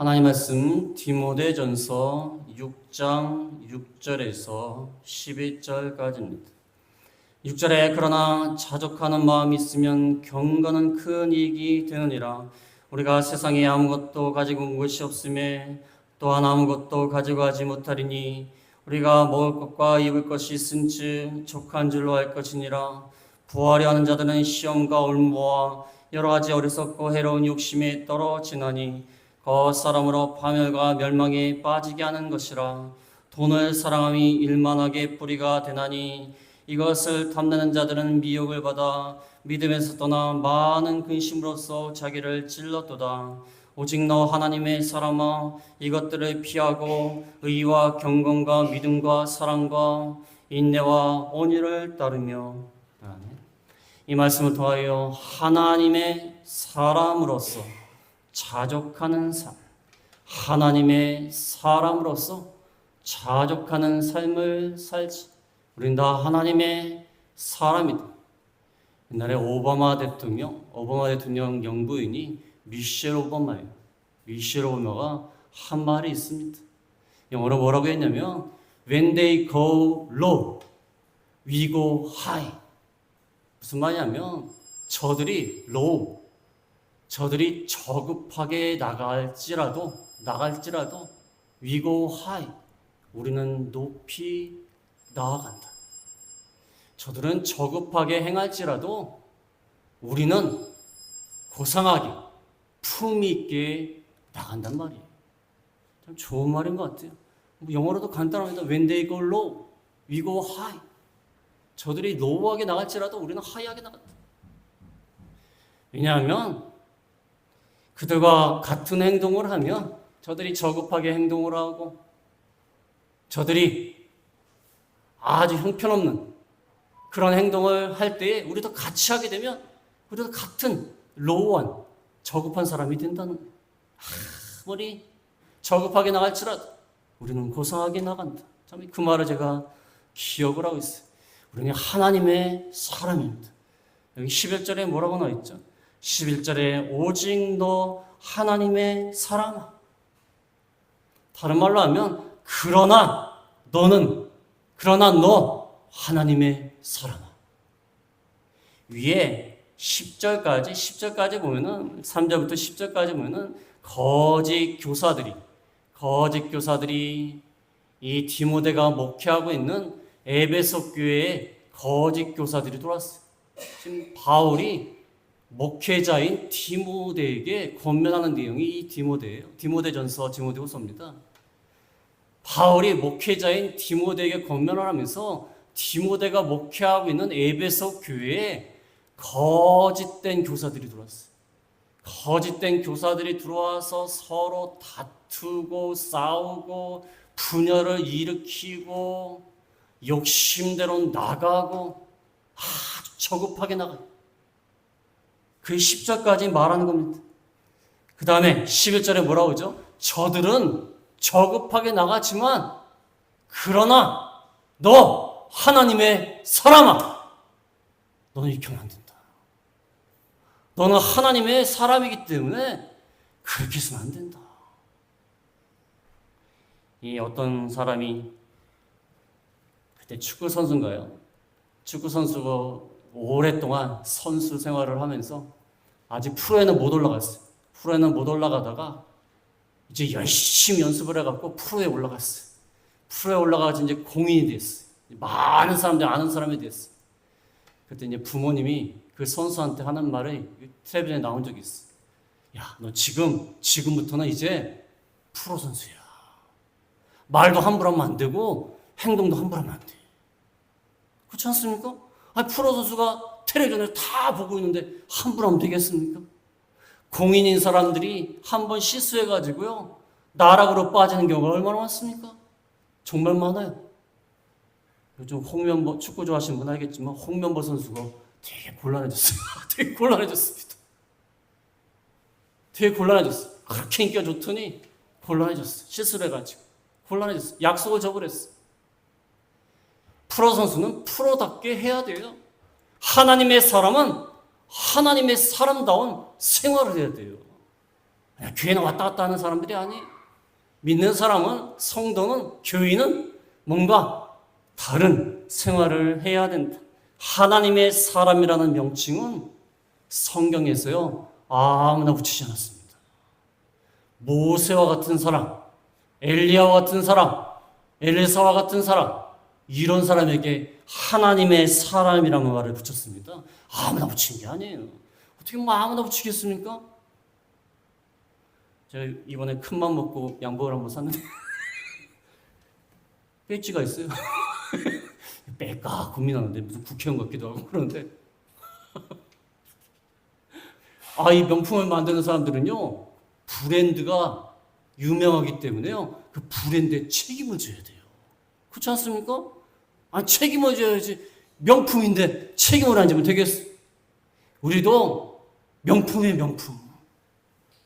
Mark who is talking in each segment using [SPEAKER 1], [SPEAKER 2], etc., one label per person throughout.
[SPEAKER 1] 하나님 말씀 디모데전서 6장 6절에서 11절까지입니다. 6절에 그러나 자족하는 마음이 있으면 경건은 큰 이익이 되느니라. 우리가 세상에 아무것도 가지고 온 것이 없음에 또한 아무것도 가지고 가지 못하리니 우리가 먹을 것과 입을 것이 있은즉 족한 줄로 알 것이니라. 부하려 하는 자들은 시험과 올무와 여러 가지 어리석고 해로운 욕심에 떨어지나니 겉사람으로 파멸과 멸망에 빠지게 하는 것이라. 돈을 사랑함이 일만하게 뿌리가 되나니 이것을 탐내는 자들은 미혹을 받아 믿음에서 떠나 많은 근심으로써 자기를 찔렀도다. 오직 너 하나님의 사람아 이것들을 피하고 의와 경건과 믿음과 사랑과 인내와 온유를 따르며. 이 말씀을 통하여 하나님의 사람으로서 자족하는 삶, 하나님의 사람으로서 자족하는 삶을 살지. 우린 다 하나님의 사람이다. 옛날에 오바마 대통령 영부인이 미셸 오바마예요. 미셸 오바마가 한 말이 있습니다. 영어로 뭐라고 했냐면 When they go low, we go high. 무슨 말이냐면 저들이 low, 저들이 저급하게 나갈지라도 we go high, 우리는 높이 나아간다. 저들은 저급하게 행할지라도 우리는 고상하게 품위 있게 나간단 말이에요. 참 좋은 말인 것 같아요. 영어로도 간단합니다. When they go low, we go high. 저들이 로우하게 나갈지라도 우리는 하이하게 나간다. 왜냐하면 그들과 같은 행동을 하면 저들이 저급하게 행동을 하고 저들이 아주 형편없는 그런 행동을 할 때에 우리도 같이 하게 되면 우리도 같은 로우한 저급한 사람이 된다는 거예요. 아무리 저급하게 나갈지라도 우리는 고상하게 나간다. 참 그 말을 제가 기억을 하고 있어요. 우리는 하나님의 사람입니다. 여기 11절에 뭐라고 나와 있죠? 11절에 오직 너 하나님의 사람아. 다른 말로 하면 그러나 너 하나님의 사람아. 위에 10절까지 보면은 3절부터 10절까지 보면은 거짓 교사들이 이 디모데가 목회하고 있는 에베소 교회에 거짓 교사들이 들어왔어요. 지금 바울이 목회자인 디모데에게 권면하는 내용이 이 디모데예요. 디모데전서, 디모데후서입니다. 바울이 목회자인 디모데에게 권면을 하면서 디모데가 목회하고 있는 에베소 교회에 거짓된 교사들이 들어왔어요. 거짓된 교사들이 들어와서 서로 다투고 싸우고 분열을 일으키고 욕심대로 나가고 아주 저급하게 나가요. 그 10절까지 말하는 겁니다. 그 다음에 11절에 뭐라고 하죠? 저들은 저급하게 나가지만 그러나 너 하나님의 사람아, 너는 이렇게 하면 안 된다. 너는 하나님의 사람이기 때문에 그렇게 해서는 안 된다. 이 어떤 사람이 그때 축구 선수인가요? 축구 선수가 오랫동안 선수 생활을 하면서 아직 프로에는 못 올라갔어요. 프로에는 못 올라가다가 이제 열심히 연습을 해갖고 프로에 올라갔어요. 프로에 올라가서 이제 공인이 됐어요. 많은 사람들이 아는 사람이 됐어요. 그때 이제 부모님이 그 선수한테 하는 말이 텔레비전에 나온 적이 있어요. 야, 너 지금부터는 이제 프로 선수야. 말도 함부로 하면 안 되고 행동도 함부로 하면 안 돼. 그렇지 않습니까? 아니, 프로 선수가 텔레비전을 다 보고 있는데 함부로 하면 되겠습니까? 공인인 사람들이 한 번 실수해가지고요 나락으로 빠지는 경우가 얼마나 많습니까? 정말 많아요. 요즘 홍명보, 축구 좋아하시는 분 알겠지만 홍명보 선수가 되게 곤란해졌어요. 되게 곤란해졌습니다. 되게 곤란해졌어요. 그렇게 인기가 좋더니 곤란해졌어요. 실수를 해가지고 곤란해졌어요. 약속을 저버렸어요. 프로 선수는 프로답게 해야 돼요. 하나님의 사람은 하나님의 사람다운 생활을 해야 돼요. 교회는 왔다 갔다 하는 사람들이 아니에요. 믿는 사람은, 성도는, 교인은 뭔가 다른 생활을 해야 된다. 하나님의 사람이라는 명칭은 성경에서요, 아무나 붙이지 않았습니다. 모세와 같은 사람, 엘리야와 같은 사람, 엘리사와 같은 사람, 이런 사람에게 하나님의 사람이라는 말을 붙였습니다. 아무나 붙인 게 아니에요. 어떻게 뭐 아무나 붙이겠습니까? 제가 이번에 큰맘 먹고 양복을 한번 샀는데 배지가 있어요. 뺄까 고민하는데 무슨 국회의원 같기도 하고 그러는데 이 명품을 만드는 사람들은요, 브랜드가 유명하기 때문에요, 그 브랜드에 책임을 져야 돼요. 그렇지 않습니까? 책임을 져야지. 명품인데 책임을 안 지면 되겠어? 우리도 명품이에요, 명품.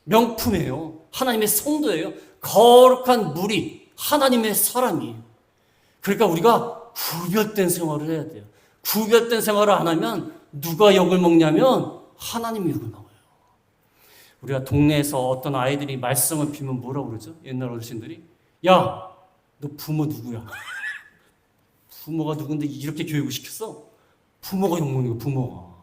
[SPEAKER 1] 명품이에요. 하나님의 성도예요. 거룩한 무리, 하나님의 사람이에요. 그러니까 우리가 구별된 생활을 해야 돼요. 구별된 생활을 안 하면 누가 욕을 먹냐면 하나님이 욕을 먹어요. 우리가 동네에서 어떤 아이들이 말썽을 피면 뭐라고 그러죠? 옛날 어르신들이 야, 너 부모 누구야? 부모가 누군데 이렇게 교육을 시켰어? 부모가 욕먹는 거, 부모가.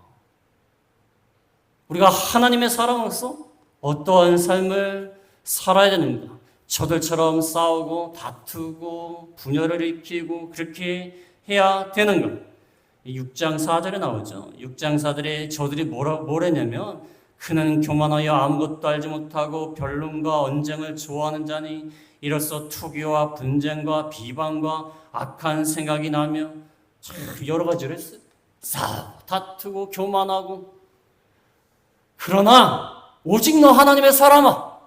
[SPEAKER 1] 우리가 하나님의 사람으로서 어떠한 삶을 살아야 되는가? 저들처럼 싸우고 다투고 분열을 일으키고 그렇게 해야 되는가? 6장 4절에 나오죠. 6장 4절에 저들이 뭐랬냐면 그는 교만하여 아무것도 알지 못하고 변론과 언쟁을 좋아하는 자니 이로써 투기와 분쟁과 비방과 악한 생각이 나며 여러 가지를 했어요. 싸우고 다투고 교만하고. 그러나 오직 너 하나님의 사람아,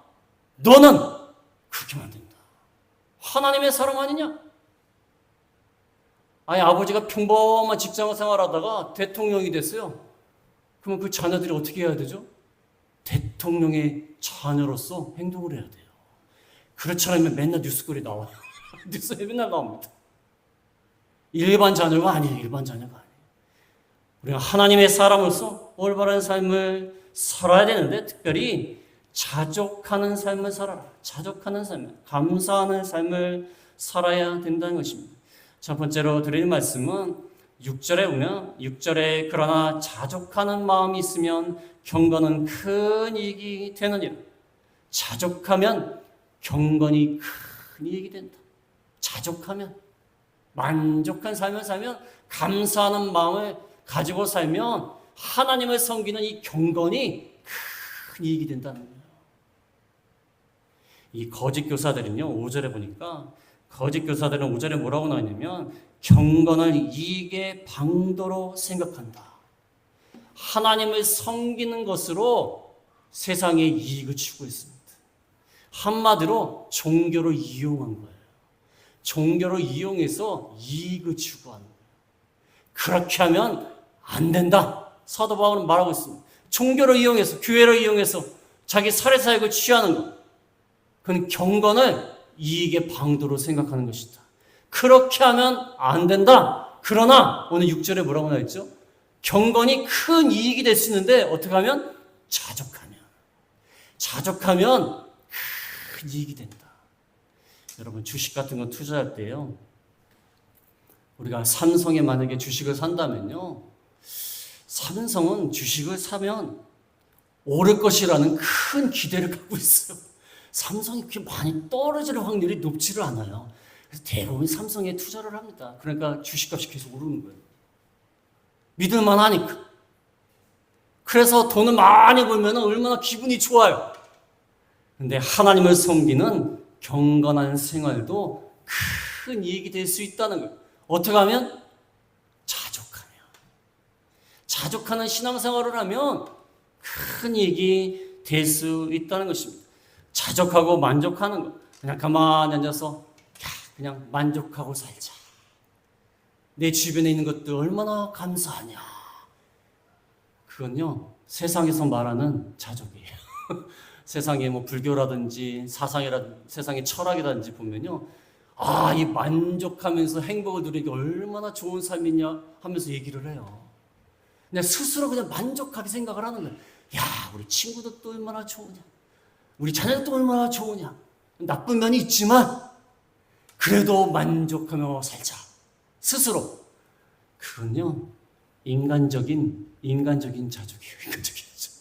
[SPEAKER 1] 너는 그렇게 하면 안 된다. 하나님의 사람 아니냐? 아버지가 평범한 직장 생활하다가 대통령이 됐어요. 그러면 그 자녀들이 어떻게 해야 되죠? 대통령의 자녀로서 행동을 해야 돼요. 그렇지 않으면 맨날 뉴스거리 나와요. 뉴스에 맨날 나옵니다. 일반 자녀가 아니에요. 일반 자녀가 아니에요. 우리가 하나님의 사람으로서 올바른 삶을 살아야 되는데 특별히 자족하는 삶을 살아라. 자족하는 삶, 감사하는 삶을 살아야 된다는 것입니다. 첫 번째로 드리는 말씀은 6절에 보면 6절에 그러나 자족하는 마음이 있으면 경건은 큰 이익이 되느니라. 자족하면 경건이 큰 이익이 된다. 자족하면, 만족한 삶을 살면, 감사하는 마음을 가지고 살면 하나님을 섬기는 이 경건이 큰 이익이 된다는 거예요. 이 거짓 교사들은요, 5절에 보니까 거짓 교사들은 5절에 뭐라고 나오냐면 경건을 이익의 방도로 생각한다. 하나님을 섬기는 것으로 세상의 이익을 추구했습니다. 한마디로 종교를 이용한 거예요. 종교를 이용해서 이익을 추구하는 거예요. 그렇게 하면 안 된다. 사도 바울은 말하고 있습니다. 종교를 이용해서, 교회를 이용해서 자기 사례사역을 취하는 것. 그건 경건을 이익의 방도로 생각하는 것이다. 그렇게 하면 안 된다. 그러나 오늘 6절에 뭐라고 나와있죠? 경건이 큰 이익이 될 수 있는데 어떻게 하면? 자족하면 큰 이익이 된다. 여러분 주식 같은 거 투자할 때요, 우리가 삼성에 만약에 주식을 산다면요, 삼성은 주식을 사면 오를 것이라는 큰 기대를 갖고 있어요. 삼성이 그렇게 많이 떨어질 확률이 높지를 않아요. 그래서 대부분 삼성에 투자를 합니다. 그러니까 주식값이 계속 오르는 거예요. 믿을만 하니까. 그래서 돈을 많이 벌면 얼마나 기분이 좋아요. 그런데 하나님을 섬기는 경건한 생활도 큰 이익이 될 수 있다는 거예요. 어떻게 하면? 자족하는 신앙생활을 하면 큰 이익이 될 수 있다는 것입니다. 자족하고 만족하는 것. 그냥 가만히 앉아서 그냥 만족하고 살자. 내 주변에 있는 것들 얼마나 감사하냐. 그건요, 세상에서 말하는 자족이에요. 세상에 뭐 불교라든지 사상이라든지 세상의 철학이라든지 보면요, 이 만족하면서 행복을 누리는 게 얼마나 좋은 삶이냐 하면서 얘기를 해요. 그냥 스스로 그냥 만족하게 생각을 하는 거예요. 야, 우리 친구도 또 얼마나 좋으냐. 우리 자녀도 얼마나 좋으냐. 나쁜 면이 있지만 그래도 만족하며 살자. 스스로. 그건요, 인간적인 자족이에요. 인간적인 자족.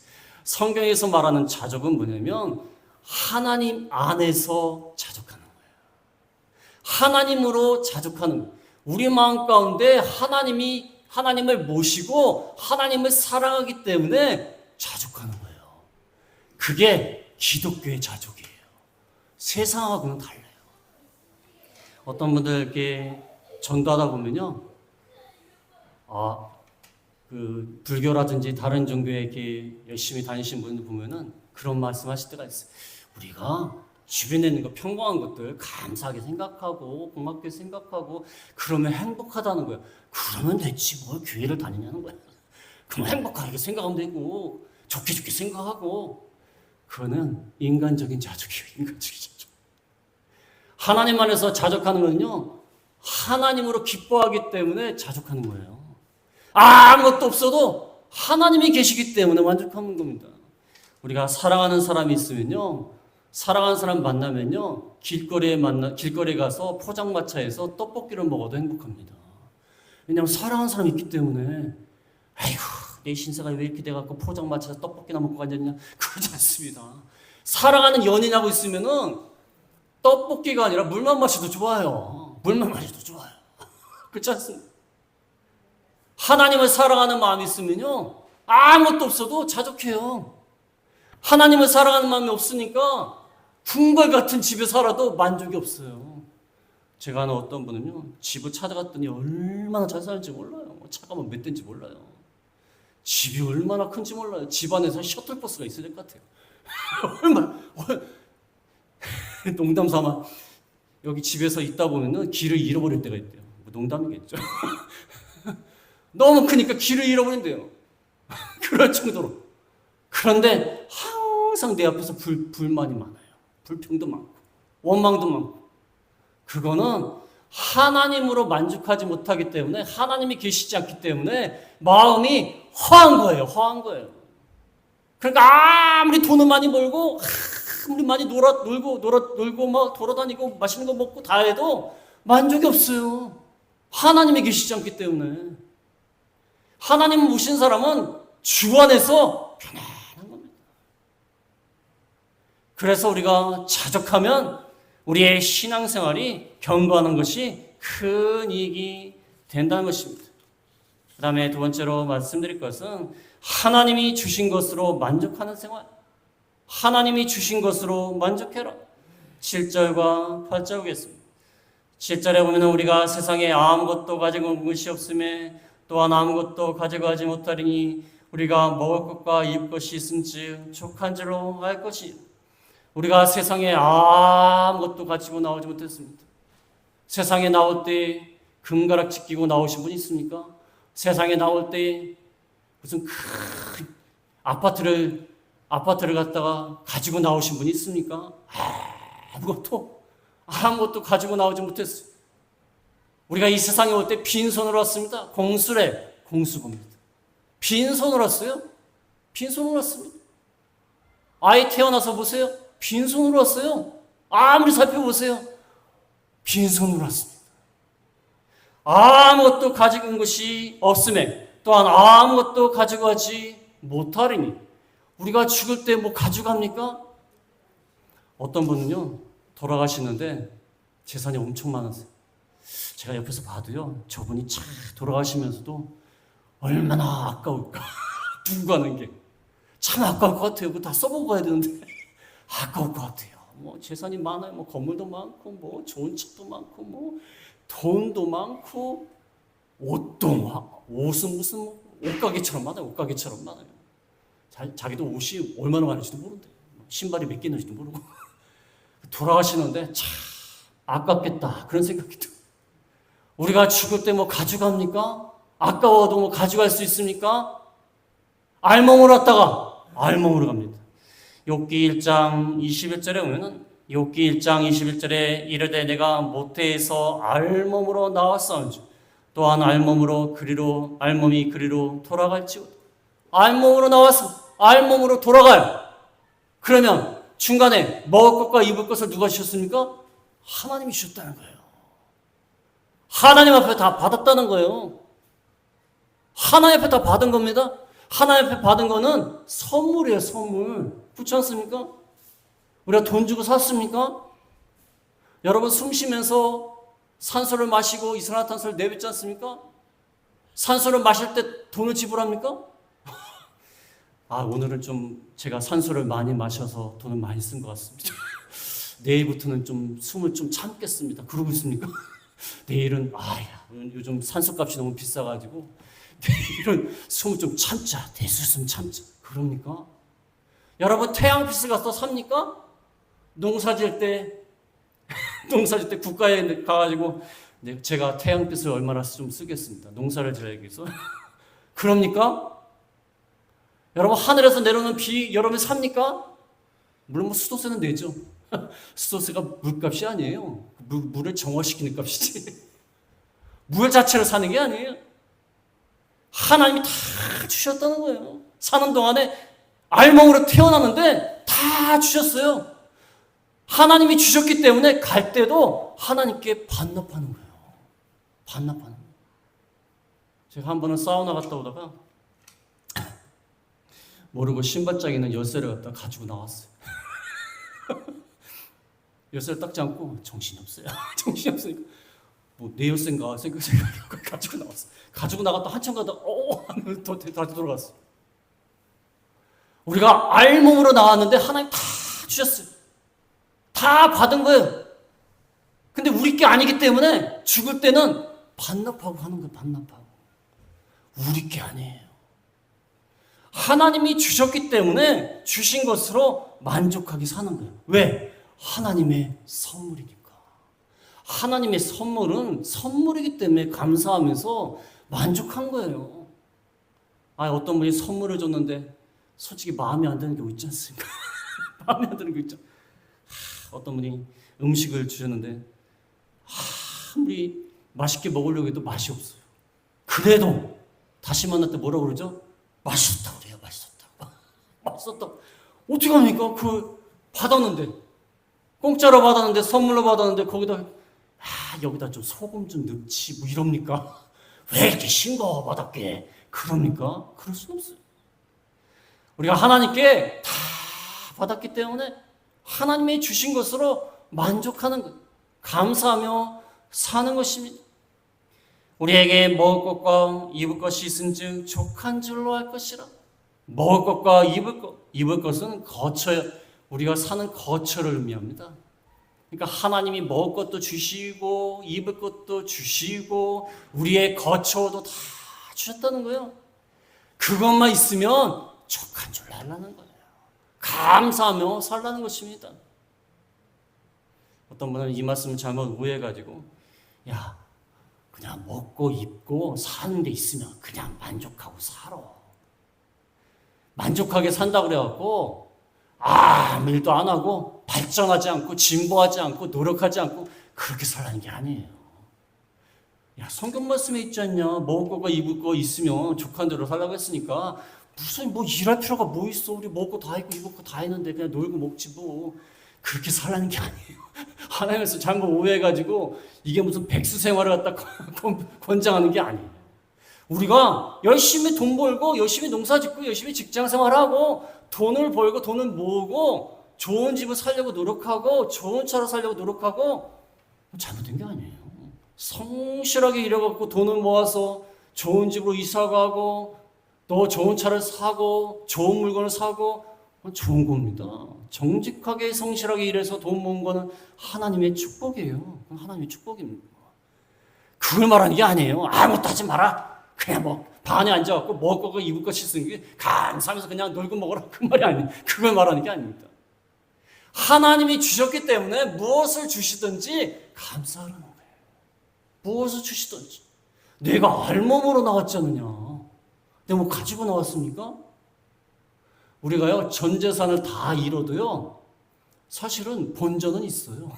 [SPEAKER 1] 성경에서 말하는 자족은 뭐냐면 하나님 안에서 자족하는 거예요. 하나님으로 자족하는 거예요. 우리 마음 가운데 하나님을 모시고 하나님을 사랑하기 때문에 자족하는 거예요. 그게 기독교의 자족이에요. 세상하고는 달라요. 어떤 분들 이렇게 전도하다 보면요, 그 불교라든지 다른 종교에 이렇게 열심히 다니신 분들 보면은 그런 말씀하실 때가 있어요. 우리가 주변에 있는 거 평범한 것들 감사하게 생각하고 고맙게 생각하고 그러면 행복하다는 거예요. 그러면 됐지 뭘 교회를 다니냐는 거예요. 그럼 행복하게 생각하면 되고 좋게 생각하고. 그거는 인간적인 자족이에요. 인간적인 자족. 하나님 안에서 자족하는 건요, 하나님으로 기뻐하기 때문에 자족하는 거예요. 아무것도 없어도 하나님이 계시기 때문에 만족하는 겁니다. 우리가 사랑하는 사람이 있으면요, 사랑하는 사람 만나면요, 길거리에 가서 포장마차에서 떡볶이를 먹어도 행복합니다. 왜냐하면 사랑하는 사람이 있기 때문에. 아이고, 내 신세가 왜 이렇게 돼갖고 포장마차에서 떡볶이나 먹고 앉았냐? 그러지 않습니다. 사랑하는 연인하고 있으면은 떡볶이가 아니라 물만 마셔도 좋아요. 물만 마셔도 좋아요. 그렇지 않습니까? 하나님을 사랑하는 마음이 있으면요, 아무것도 없어도 자족해요. 하나님을 사랑하는 마음이 없으니까 궁궐 같은 집에 살아도 만족이 없어요. 제가 아는 어떤 분은요, 집을 찾아갔더니 얼마나 잘 사는지 몰라요. 차가 몇 대인지 몰라요. 집이 얼마나 큰지 몰라요. 집 안에서 셔틀버스가 있어야 될 것 같아요. 얼마나. 농담 삼아 여기 집에서 있다 보면은 길을 잃어버릴 때가 있대요. 뭐 농담이겠죠. 너무 크니까 길을 잃어버린대요. 그럴 정도로. 그런데 항상 내 앞에서 불만이 많아요. 불평도 많고 원망도 많고. 그거는 하나님으로 만족하지 못하기 때문에, 하나님이 계시지 않기 때문에 마음이 허한 거예요. 허한 거예요. 그러니까 아무리 돈을 많이 벌고 아무리 많이 놀고 막 돌아다니고 맛있는 거 먹고 다 해도 만족이 없어요. 하나님이 계시지 않기 때문에. 하나님 모신 사람은 주 안에서 편안한 겁니다. 그래서 우리가 자족하면 우리의 신앙생활이 견고하는 것이 큰 이익이 된다는 것입니다. 그 다음에 두 번째로 말씀드릴 것은 하나님이 주신 것으로 만족하는 생활. 하나님이 주신 것으로 만족해라. 7절과 8절 보겠습니다. 7절에 보면 우리가 세상에 아무것도 가지고 온 것이 없음에 또한 아무것도 가져가지 못하리니 우리가 먹을 것과 입을 것이 있음즉 족한 줄로 알 것이. 우리가 세상에 아무것도 가지고 나오지 못했습니다. 세상에 나올 때 금가락지 끼고 나오신 분 있습니까? 세상에 나올 때 무슨 큰 아파트를 갖다가 가지고 나오신 분이 있습니까? 아무것도 가지고 나오지 못했어요. 우리가 이 세상에 올 때 빈손으로 왔습니다. 공수입니다. 빈손으로 왔어요? 빈손으로 왔습니다. 아이 태어나서 보세요. 빈손으로 왔어요. 아무리 살펴보세요. 빈손으로 왔습니다. 아무것도 가지고 온 것이 없음에 또한 아무것도 가지고 가지 못하리니. 우리가 죽을 때 뭐 가져갑니까? 어떤 분은요, 돌아가시는데 재산이 엄청 많았어요. 제가 옆에서 봐도요, 저분이 참 돌아가시면서도 얼마나 아까울까. 두고 가는 게 참 아까울 것 같아요. 그거 다 써보고 가야 되는데 아까울 것 같아요. 뭐 재산이 많아요. 뭐 건물도 많고, 뭐 좋은 차도 많고, 뭐 돈도 많고, 옷은 무슨 옷가게처럼 많아요. 옷가게처럼 많아요. 자기도 옷이 얼마나 많은지도 모른대. 신발이 몇 개 있는지도 모르고. 돌아가시는데 참 아깝겠다. 그런 생각이 들어요. 우리가 죽을 때 뭐 가져갑니까? 아까워도 뭐 가져갈 수 있습니까? 알몸으로 왔다가 알몸으로 갑니다. 욥기 1장 21절에 보면은 욥기 1장 21절에 이르되 내가 모태에서 알몸으로 나왔사온즉 또한 알몸이 그리로 돌아갈지어다. 알몸으로 나와서 알몸으로 돌아가요. 그러면 중간에 먹을 것과 입을 것을 누가 주셨습니까? 하나님이 주셨다는 거예요. 하나님 앞에 다 받았다는 거예요. 하나님 앞에 다 받은 겁니다. 하나님 앞에 받은 거는 선물이에요, 선물. 그렇지 않습니까? 우리가 돈 주고 샀습니까? 여러분 숨 쉬면서 산소를 마시고 이산화탄소를 내뱉지 않습니까? 산소를 마실 때 돈을 지불합니까? 오늘은 좀 제가 산소를 많이 마셔서 돈을 많이 쓴 것 같습니다. 내일부터는 좀 숨을 좀 참겠습니다. 그러고 있습니까? 내일은 요즘 산소값이 너무 비싸가지고 내일은 숨을 좀 참자. 대수숨 참자. 그럽니까? 여러분 태양빛을 가서 삽니까? 농사질 때 국가에 가가지고 제가 태양빛을 얼마나 좀 쓰겠습니다. 농사를 지어야기 위해서. 그럽니까? 여러분 하늘에서 내려오는 비 여러분이 삽니까? 물론 수도세는 내죠. 수도세가 물값이 아니에요. 물을 정화시키는 값이지. 물 자체를 사는 게 아니에요. 하나님이 다 주셨다는 거예요. 사는 동안에 알몸으로 태어났는데 다 주셨어요. 하나님이 주셨기 때문에 갈 때도 하나님께 반납하는 거예요. 반납하는 거예요. 제가 한 번은 사우나 갔다 오다가 모르고 신발장에 열쇠를 갖다 가지고 나왔어요. 열쇠를 닦지 않고 정신이 없어요. 정신이 없으니까 내 열쇠인가 생각하고 가지고 나왔어요. 가지고 나갔다 한참 가다가 다시 돌아갔어요. 우리가 알몸으로 나왔는데 하나님 다 주셨어요. 다 받은 거예요. 근데 우리 게 아니기 때문에 죽을 때는 반납하고 하는 거예요. 반납하고. 우리 게 아니에요. 하나님이 주셨기 때문에 주신 것으로 만족하게 사는 거예요. 왜? 하나님의 선물이니까. 하나님의 선물은 선물이기 때문에 감사하면서 만족한 거예요. 어떤 분이 선물을 줬는데 솔직히 마음에 안 드는 게 있지 않습니까? 마음에 안 드는 게 있죠. 어떤 분이 음식을 주셨는데 아무리 맛있게 먹으려고 해도 맛이 없어요. 그래도 다시 만날 때 뭐라고 그러죠? 맛있었다고 그래요. 맛있었다고. 맛있었다고. 어떻게 합니까? 받았는데 공짜로 받았는데 선물로 받았는데 거기다 여기다 좀 소금 좀 넣지 뭐 이럽니까? 왜 이렇게 싱거워 받았게? 그럽니까? 그럴 수 없어요. 우리가 하나님께 다 받았기 때문에 하나님이 주신 것으로 만족하는 것, 감사하며 사는 것입니다. 우리에게 먹을 것과 입을 것이 있은즉 족한 줄로 할 것이라. 먹을 것과 입을 것은 거처, 우리가 사는 거처를 의미합니다. 그러니까 하나님이 먹을 것도 주시고 입을 것도 주시고 우리의 거처도 다 주셨다는 거예요. 그것만 있으면 족한 줄로 하려는 거예요. 감사하며 살라는 것입니다. 어떤 분은 이 말씀을 잘못 오해해가지고 그냥 먹고 입고 사는 데 있으면 그냥 만족하고 살아. 만족하게 산다 그래갖고 아무 일도 안 하고 발전하지 않고 진보하지 않고 노력하지 않고 그렇게 살라는 게 아니에요. 성경 말씀에 있지 않냐. 먹을 거가 입을 거 있으면 족한 대로 살라고 했으니까 무슨 일할 필요가 뭐 있어. 우리 먹을 거 다 있고 입을 거 다 있는데 그냥 놀고 먹지 뭐. 그렇게 살라는 게 아니에요. 하나님께서 잘못 오해해가지고 이게 무슨 백수 생활을 갖다 권장하는 게 아니에요. 우리가 열심히 돈 벌고 열심히 농사 짓고 열심히 직장 생활하고 돈을 벌고 돈을 모으고 좋은 집을 살려고 노력하고 좋은 차로 살려고 노력하고 잘못된 게 아니에요. 성실하게 일해갖고 돈을 모아서 좋은 집으로 이사가고 또 좋은 차를 사고 좋은 물건을 사고 좋은 겁니다. 정직하게 성실하게 일해서 돈 모은 거는 하나님의 축복이에요. 하나님의 축복입니다. 그걸 말하는 게 아니에요. 아무것도 하지 마라. 그냥 방에 앉아갖고 먹을 거 입을 거 씻는 게 감사하면서 그냥 놀고 먹어라. 그 말이 아니에요. 그걸 말하는 게 아닙니다. 하나님이 주셨기 때문에 무엇을 주시든지 감사하라는 거예요. 무엇을 주시든지. 내가 알몸으로 나왔지 않느냐. 내가 가지고 나왔습니까? 우리가요, 전 재산을 다 잃어도요, 사실은 본전은 있어요.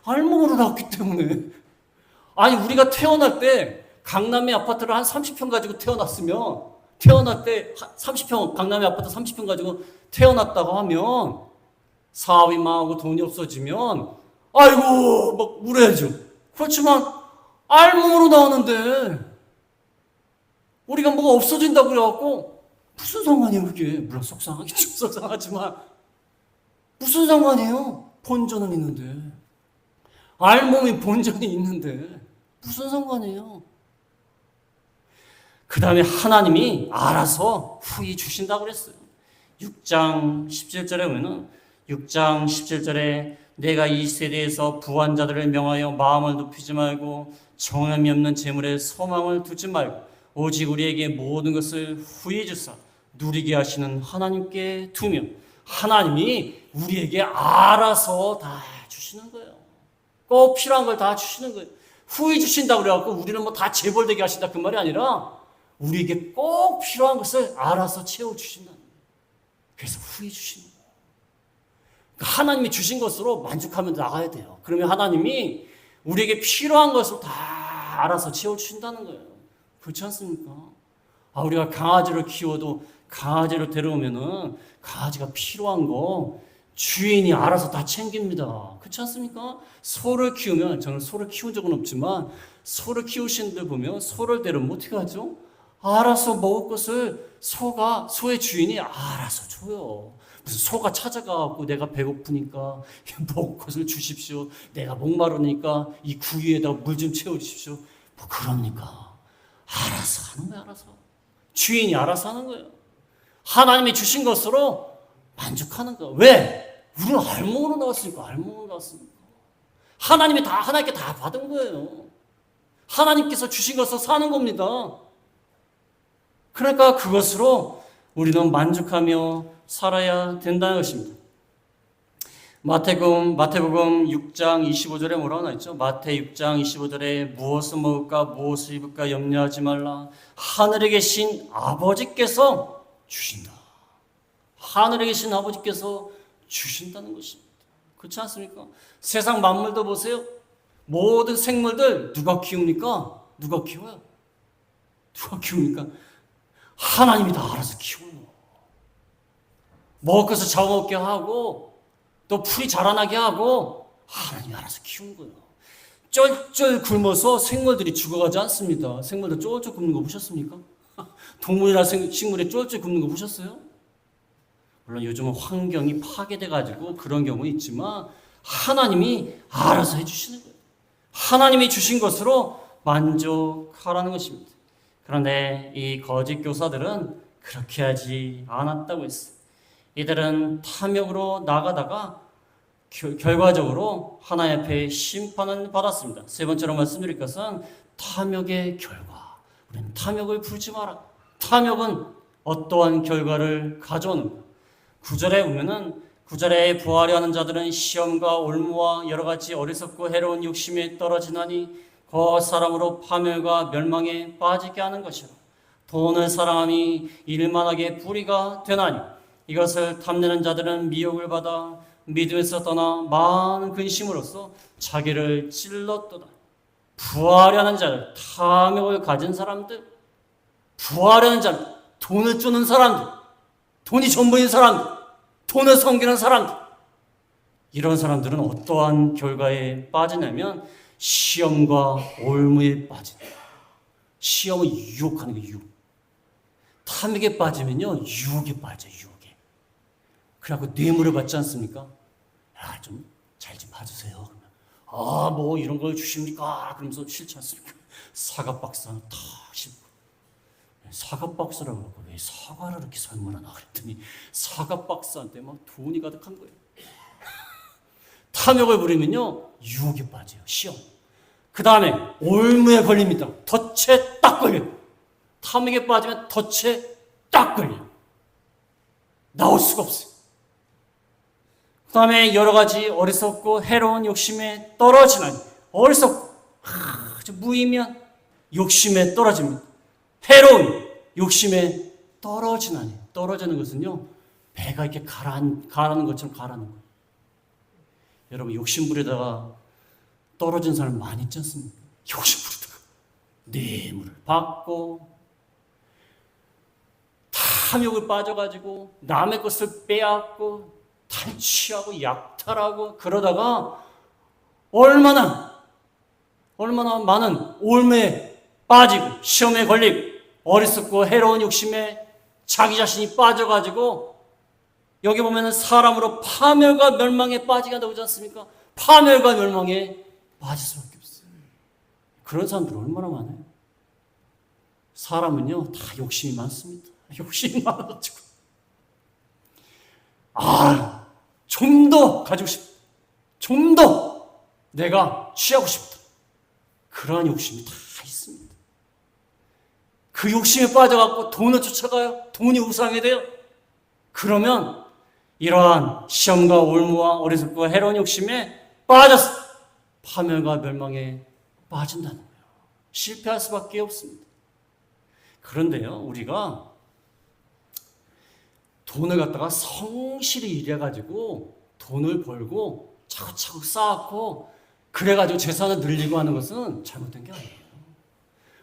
[SPEAKER 1] 알몸으로 나왔기 때문에. 우리가 태어날 때 강남의 아파트를 한 30평 가지고 태어났으면, 태어날 때 30평, 강남의 아파트 30평 가지고 태어났다고 하면, 사업이 망하고 돈이 없어지면 아이고 막 울어야죠. 그렇지만 알몸으로 나오는데 우리가 뭐가 없어진다고 그래갖고 무슨 상관이에요 그게. 물론 속상하겠죠. 속상하지만 무슨 상관이에요. 본전은 있는데. 알몸이 본전이 있는데 무슨 상관이에요. 그 다음에 하나님이 알아서 후히 주신다고 그랬어요. 6장 17절에 보면은 6장 17절에 내가 이 세대에서 부한 자들을 명하여 마음을 높이지 말고 정함이 없는 재물에 소망을 두지 말고 오직 우리에게 모든 것을 후히 주사 누리게 하시는 하나님께 두며. 하나님이 우리에게 알아서 다 주시는 거예요. 꼭 필요한 걸 다 주시는 거예요. 후히 주신다고 그래갖고 우리는 뭐 다 재벌되게 하신다 그 말이 아니라 우리에게 꼭 필요한 것을 알아서 채워주신다는 거예요. 그래서 후히 주시는 거예요. 그러니까 하나님이 주신 것으로 만족하면 나가야 돼요. 그러면 하나님이 우리에게 필요한 것을 다 알아서 채워주신다는 거예요. 그렇지 않습니까? 우리가 강아지를 키워도 강아지를 데려오면은 강아지가 필요한 거 주인이 알아서 다 챙깁니다. 그렇지 않습니까? 소를 키우면, 저는 소를 키운 적은 없지만 소를 키우시는 데 보면 소를 데려오면 어떻게 하죠? 알아서 먹을 것을 소의 주인이 알아서 줘요. 무슨 소가 찾아가고 내가 배고프니까 먹을 것을 주십시오. 내가 목마르니까 이 구유에다 물 좀 채워주십시오. 뭐 그럽니까? 알아서 하는 거예요. 알아서. 주인이 알아서 하는 거예요. 하나님이 주신 것으로 만족하는 거예요. 왜? 우리는 알몸으로 나왔으니까. 알몸으로 나왔으니까. 하나님이 하나님께 다 받은 거예요. 하나님께서 주신 것으로 사는 겁니다. 그러니까 그것으로 우리는 만족하며 살아야 된다는 것입니다. 마태복음 6장 25절에 뭐라고 나있죠? 마태 6장 25절에 무엇을 먹을까 무엇을 입을까 염려하지 말라. 하늘에 계신 아버지께서 주신다. 하늘에 계신 아버지께서 주신다는 것입니다. 그렇지 않습니까? 세상 만물도 보세요. 모든 생물들 누가 키웁니까? 누가 키워요? 누가 키웁니까? 하나님이 다 알아서 키워요. 먹을 것을 잡아먹게 하고 또 풀이 자라나게 하고 하나님이 알아서 키운 거예요. 쫄쫄 굶어서 생물들이 죽어가지 않습니다. 생물들 쫄쫄 굶는 거 보셨습니까? 동물이나 식물이 쫄쫄 굶는 거 보셨어요? 물론 요즘은 환경이 파괴돼가지고 그런 경우 있지만 하나님이 알아서 해주시는 거예요. 하나님이 주신 것으로 만족하라는 것입니다. 그런데 이 거짓 교사들은 그렇게 하지 않았다고 했어요. 이들은 탐욕으로 나가다가 결과적으로 하나님 앞에 심판을 받았습니다. 세 번째로 말씀드릴 것은 탐욕의 결과. 우리는 탐욕을 부르지 마라. 탐욕은 어떠한 결과를 가져오는가? 9절에 보면은 9절에 부하려 하는 자들은 시험과 올무와 여러 가지 어리석고 해로운 욕심에 떨어지나니 그 사람으로 파멸과 멸망에 빠지게 하는 것이라. 돈을 사랑함이 일만하게 불의가 되나니 이것을 탐내는 자들은 미혹을 받아 믿음에서 떠나 많은 근심으로써 자기를 찔렀도다. 부하려는 자들, 탐욕을 가진 사람들, 부하려는 자들, 돈을 주는 사람들, 돈이 전부인 사람들, 돈을 섬기는 사람들, 이런 사람들은 어떠한 결과에 빠지냐면 시험과 올무에 빠진다. 시험은 유혹하는 게 유혹. 탐욕에 빠지면요 유혹에 빠져요. 유혹에. 그래갖고 뇌물을 받지 않습니까? 야, 좀 잘 좀 봐주세요. 뭐 이런 걸 주십니까? 그러면서 싫지 않습니까? 사과박스 하나 탁 씹고. 사과박스라고 하고 왜 사과를 이렇게 설문하나 그랬더니 사과박스한테 막 돈이 가득한 거예요. 탐욕을 부리면요 유혹에 빠져요. 시험. 그 다음에 올무에 걸립니다. 덫에 딱 걸려요. 탐욕에 빠지면 덫에 딱 걸려요. 나올 수가 없어요. 그 다음에 여러 가지 어리석고 해로운 욕심에 떨어지는, 어리석고 아주 무의미한 욕심에 떨어집니다. 해로운 욕심에 떨어지나니. 떨어지는 것은요 배가 이렇게 가라는 것처럼 가라는 거예요. 여러분 욕심 부리다가 떨어진 사람 많이 있지 않습니까? 욕심 부리다가 뇌물을 받고 탐욕을 빠져가지고 남의 것을 빼앗고 탈취하고 약탈하고 그러다가 얼마나 많은 올매에 빠지고 시험에 걸리고 어리석고 해로운 욕심에 자기 자신이 빠져가지고 여기 보면은 사람으로 파멸과 멸망에 빠지게 한다고 하지 않습니까? 파멸과 멸망에 빠질 수밖에 없어요. 그런 사람들 얼마나 많아요? 사람은요 다 욕심이 많습니다. 욕심이 많아가지고 좀 더 가지고 싶다. 좀 더 내가 취하고 싶다. 그러한 욕심이 다 있습니다. 그 욕심에 빠져갖고 돈을 쫓아가요. 돈이 우상이 돼요. 그러면 이러한 시험과 올무와 어리석고 해로운 욕심에 빠져서 파멸과 멸망에 빠진다는 거예요. 실패할 수밖에 없습니다. 그런데요, 우리가 돈을 갖다가 성실히 일해가지고 돈을 벌고 차곡차곡 쌓았고 그래가지고 재산을 늘리고 하는 것은 잘못된 게 아니에요.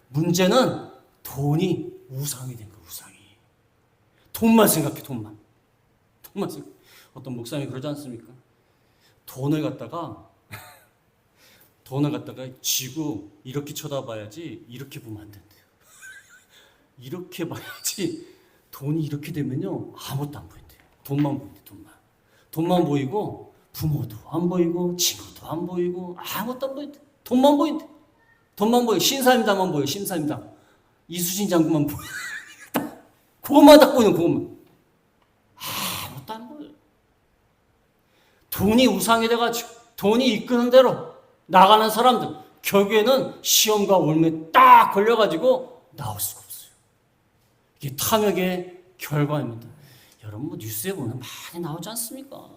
[SPEAKER 1] 문제는 돈이 우상이 된 거예요. 우상이. 돈만 생각해. 돈만 생각해. 어떤 목사님이 그러지 않습니까? 돈을 갖다가 쥐고 이렇게 쳐다봐야지 이렇게 보면 안 된대요. 이렇게 봐야지 돈이 이렇게 되면요 아무것도 안 보인대요. 돈만 보인대. 돈만 보이고 부모도 안 보이고 친구도 안 보이고 아무것도 안 보인대. 돈만 보인대. 돈만 보여. 신사임당만 보여. 신사임당. 이수진 장군만 보여. 그것만 딱 보이는 그것만. 아무것도 안 보여. 돈이 우상이 돼가지고 돈이 이끄는 대로 나가는 사람들 결국에는 시험과 올무에 딱 걸려가지고 나올 수가 없어요. 이게 탐욕의 결과입니다. 여러분 뭐 뉴스에 보면 많이 나오지 않습니까?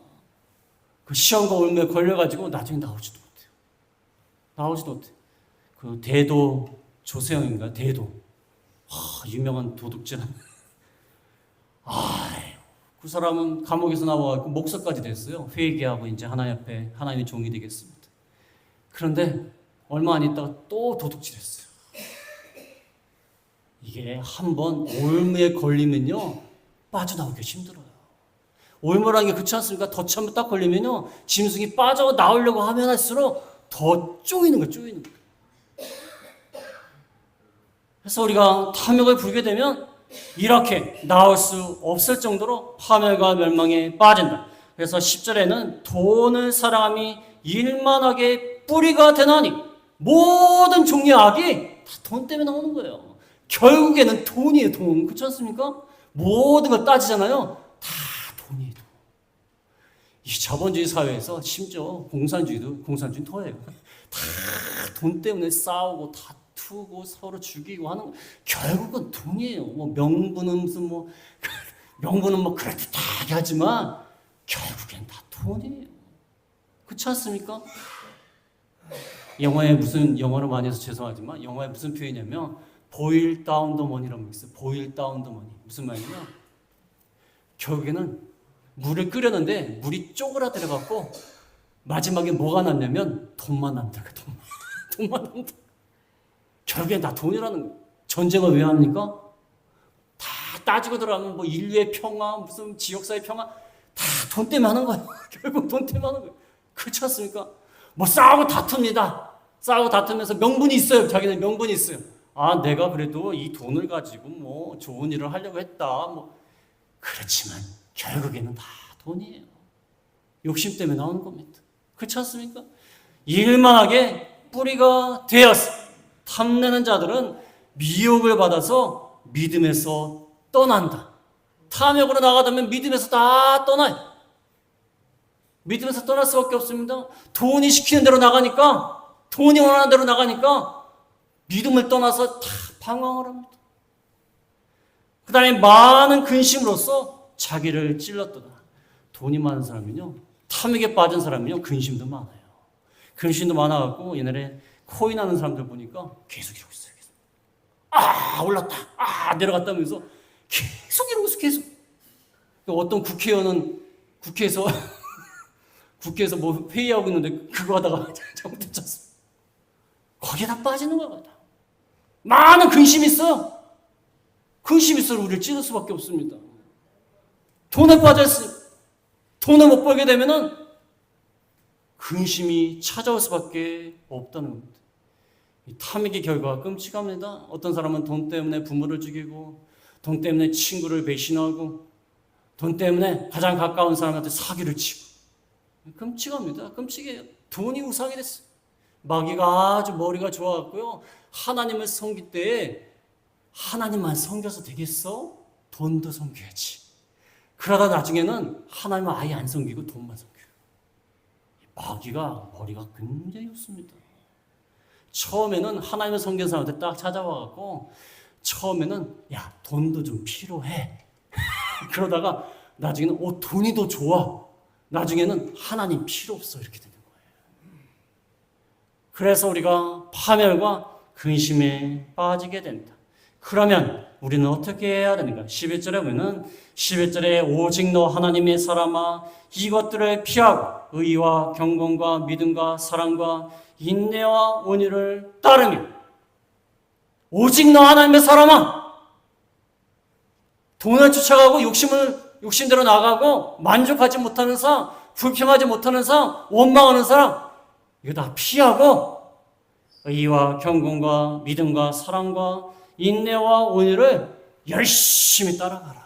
[SPEAKER 1] 그 시험과 올무에 걸려가지고 나중에 나오지도 못해요. 그 대도 조세영인가 대도 유명한 도둑질한 그 사람은 감옥에서 나와서 목사까지 됐어요. 회개하고 이제 하나님 앞에 하나님의 종이 되겠습니다. 그런데 얼마 안 있다가 또 도둑질했어요. 이게 한번 올무에 걸리면요 빠져나오기 힘들어요. 올무라는 게 그렇지 않습니까? 덫 한번 딱 걸리면요 짐승이 빠져 나오려고 하면 할수록 더 쪼이는 거예요. 그래서 우리가 탐욕을 부리게 되면 이렇게 나올 수 없을 정도로 파멸과 멸망에 빠진다. 그래서 10절에는 돈을 사랑함이 일만하게 뿌리가 되나니 모든 종류의 악이 다 돈 때문에 나오는 거예요. 결국에는 돈이에요. 돈. 그렇지 않습니까? 모든 걸 따지잖아요. 다 돈이에요. 돈. 이 자본주의 사회에서 심지어 공산주의는 더해요. 다 돈 때문에 싸우고 다투고 서로 죽이고 하는 거. 결국은 돈이에요. 명분은 그럴듯하게 하지만 결국엔 다 돈이에요. 그렇지 않습니까? 영어에 영어로 많이 해서 죄송하지만 영어에 무슨 표현이냐면 boil down the money라는 게 있어요. boil down the money. 무슨 말이냐면 결국에는 물을 끓였는데 물이 쪼그라들어갖고 마지막에 뭐가 남냐면 돈만 남더라고요. 돈만 남더라고요. 결국엔 다 돈이라는 거예요. 전쟁을 왜 합니까? 다 따지고 들어가면 뭐 인류의 평화, 무슨 지역사회 평화 다 돈 때문에 하는 거예요. 결국 돈 때문에 하는 거예요. 그렇지 않습니까? 뭐 싸우고 다툽니다. 싸우고 다투면서 명분이 있어요. 자기는 명분이 있어요. 내가 그래도 이 돈을 가지고 뭐 좋은 일을 하려고 했다. 뭐 그렇지만 결국에는 다 돈이에요. 욕심 때문에 나오는 겁니다. 그렇지 않습니까? 일만하게 뿌리가 되었어. 탐내는 자들은 미혹을 받아서 믿음에서 떠난다. 탐욕으로 나가다면 믿음에서 다 떠나요. 믿음에서 떠날 수밖에 없습니다. 돈이 시키는 대로 나가니까, 돈이 원하는 대로 나가니까 믿음을 떠나서 다 방황을 합니다. 그 다음에 많은 근심으로써 자기를 찔렀더라. 돈이 많은 사람은요, 탐욕에 빠진 사람은요, 근심도 많아요. 근심도 많아갖고 옛날에 코인 하는 사람들 보니까 계속 이러고 있어요. 계속. 올랐다. 내려갔다 하면서 계속 이러고 있어. 계속. 어떤 국회의원은 국회에서 뭐 회의하고 있는데 그거 하다가 잘못했잖습니다. 거기에 다 빠지는 거야. 많은 근심이 있어요. 근심이 있어서 우리를 찌를 수밖에 없습니다. 돈에 빠져있으니까. 돈을 못 벌게 되면은 근심이 찾아올 수밖에 없다는 겁니다. 이 탐욕의 결과가 끔찍합니다. 어떤 사람은 돈 때문에 부모를 죽이고, 돈 때문에 친구를 배신하고, 돈 때문에 가장 가까운 사람한테 사기를 치고. 끔찍합니다. 끔찍해요. 돈이 우상이 됐어요. 마귀가 아주 머리가 좋아갖고요, 하나님을 섬길 때에 하나님만 섬겨서 되겠어? 돈도 섬겨야지. 그러다 나중에는 하나님은 아예 안 섬기고 돈만 섬겨요. 마귀가 머리가 굉장히 좋습니다. 처음에는 하나님을 섬기는 사람한테 딱 찾아와갖고, 처음에는 야, 돈도 좀 필요해. 그러다가 나중에는 돈이 더 좋아. 나중에는 하나님 필요 없어. 이렇게 되는 거예요. 그래서 우리가 파멸과 근심에 빠지게 된다. 그러면 우리는 어떻게 해야 되는가? 11절에 보면 11절에 오직 너 하나님의 사람아 이것들을 피하고 의와 경건과 믿음과 사랑과 인내와 온유를 따르며. 오직 너 하나님의 사람아, 돈을 쫓아가고 욕심대로 나가고 만족하지 못하는 사람, 불평하지 못하는 사람, 원망하는 사람, 이거 다 피하고 의와 경건과 믿음과 사랑과 인내와 온유를 열심히 따라가라.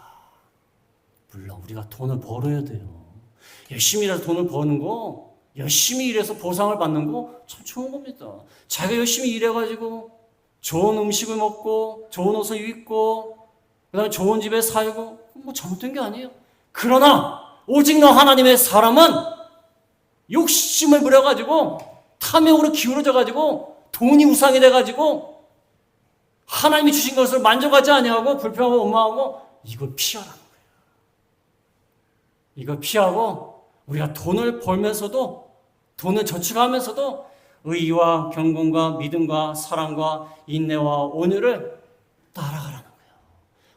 [SPEAKER 1] 물론 우리가 돈을 벌어야 돼요. 열심히라도 돈을 버는 거, 열심히 일해서 보상을 받는 거 참 좋은 겁니다. 자기가 열심히 일해가지고 좋은 음식을 먹고 좋은 옷을 입고 그다음에 좋은 집에 살고 뭐 잘못된 게 아니에요. 그러나 오직 너 하나님의 사람은 욕심을 부려가지고 탐욕으로 기울어져가지고 돈이 우상이 돼가지고 하나님이 주신 것을 만족하지 아니하고 불평하고 원망하고 이걸 피하라는 거예요. 이걸 피하고 우리가 돈을 벌면서도 돈을 저축하면서도 의와 경건과 믿음과 사랑과 인내와 온유를 따라가라는 거예요.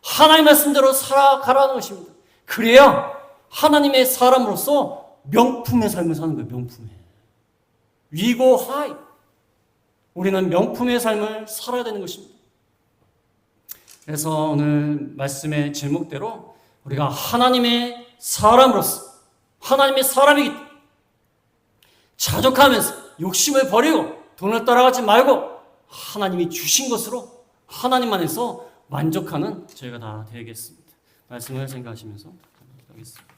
[SPEAKER 1] 하나님 말씀대로 살아가라는 것입니다. 그래야 하나님의 사람으로서 명품의 삶을 사는 거예요. 명품의. 위고 하이. 우리는 명품의 삶을 살아야 되는 것입니다. 그래서 오늘 말씀의 제목대로 우리가 하나님의 사람으로서 하나님의 사람이기 때문에 자족하면서 욕심을 버리고 돈을 따라가지 말고 하나님이 주신 것으로 하나님 안에서 만족하는 저희가 다 되겠습니다. 말씀을 생각하시면서 하겠습니다.